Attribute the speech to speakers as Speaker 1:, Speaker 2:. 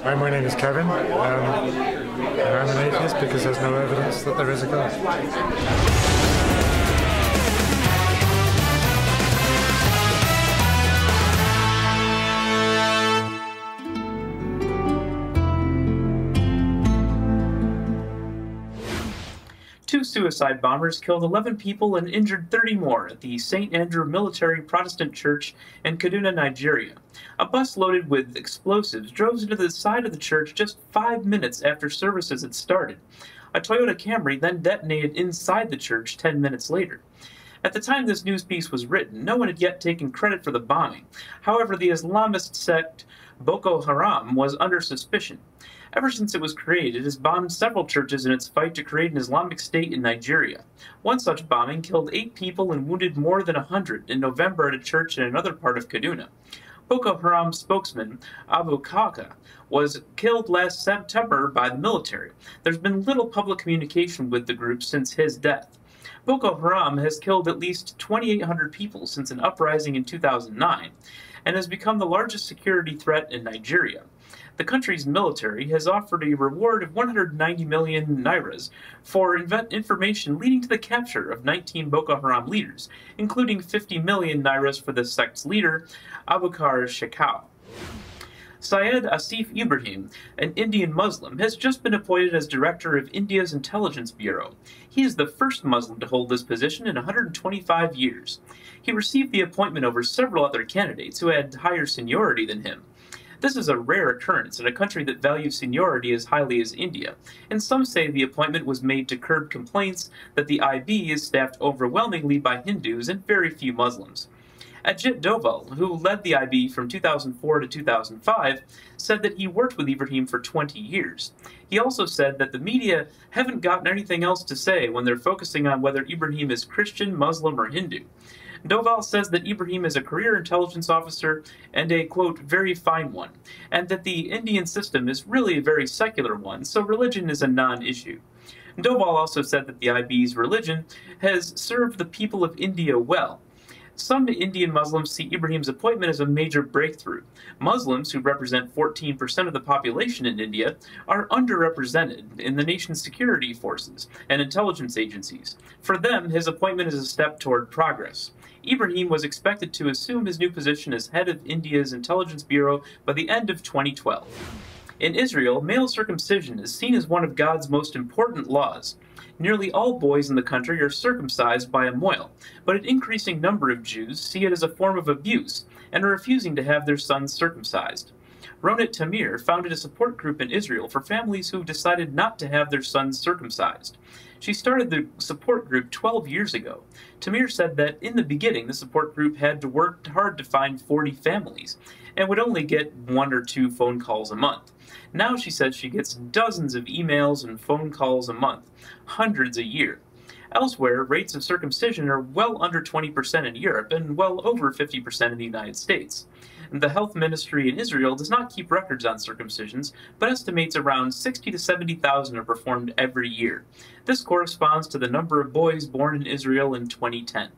Speaker 1: Hi, my name is Kevin, and I'm an atheist because there's no evidence that there is a God.
Speaker 2: Two suicide bombers killed 11 people and injured 30 more at the St. Andrew Military Protestant Church in Kaduna, Nigeria. A bus loaded with explosives drove into the side of the church just 5 minutes after services had started. A Toyota Camry then detonated inside the church 10 minutes later. At the time this news piece was written, no one had yet taken credit for the bombing. However, the Islamist sect Boko Haram was under suspicion. Ever since it was created, it has bombed several churches in its fight to create an Islamic State in Nigeria. One such bombing killed 8 people and wounded more than 100 in November at a church in another part of Kaduna. Boko Haram spokesman Abu Kaka was killed last September by the military. There's been little public communication with the group since his death. Boko Haram has killed at least 2,800 people since an uprising in 2009 and has become the largest security threat in Nigeria. The country's military has offered a reward of 190 million nairas for information leading to the capture of 19 Boko Haram leaders, including 50 million nairas for the sect's leader, Abubakar Shekau. Syed Asif Ibrahim, an Indian Muslim, has just been appointed as director of India's Intelligence Bureau. He is the first Muslim to hold this position in 125 years. He received the appointment over several other candidates who had higher seniority than him. This is a rare occurrence in a country that values seniority as highly as India, and some say the appointment was made to curb complaints that the IB is staffed overwhelmingly by Hindus and very few Muslims. Ajit Doval, who led the IB from 2004 to 2005, said that he worked with Ibrahim for 20 years. He also said that the media haven't gotten anything else to say when they're focusing on whether Ibrahim is Christian, Muslim, or Hindu. Doval says that Ibrahim is a career intelligence officer and a, quote, very fine one, and that the Indian system is really a very secular one, so religion is a non-issue. Doval also said that the IB's religion has served the people of India well. Some Indian Muslims see Ibrahim's appointment as a major breakthrough. Muslims, who represent 14% of the population in India, are underrepresented in the nation's security forces and intelligence agencies. For them, his appointment is a step toward progress. Ibrahim was expected to assume his new position as head of India's Intelligence Bureau by the end of 2012. In Israel, male circumcision is seen as one of God's most important laws. Nearly all boys in the country are circumcised by a mohel, but an increasing number of Jews see it as a form of abuse and are refusing to have their sons circumcised. Ronit Tamir founded a support group in Israel for families who decided not to have their sons circumcised. She started the support group 12 years ago. Tamir said that in the beginning, the support group had to work hard to find 40 families and would only get 1 or 2 phone calls a month. Now she says she gets dozens of emails and phone calls a month, hundreds a year. Elsewhere, rates of circumcision are well under 20% in Europe and well over 50% in the United States. The health ministry in Israel does not keep records on circumcisions, but estimates around 60 to 70,000 are performed every year. This corresponds to the number of boys born in Israel in 2010.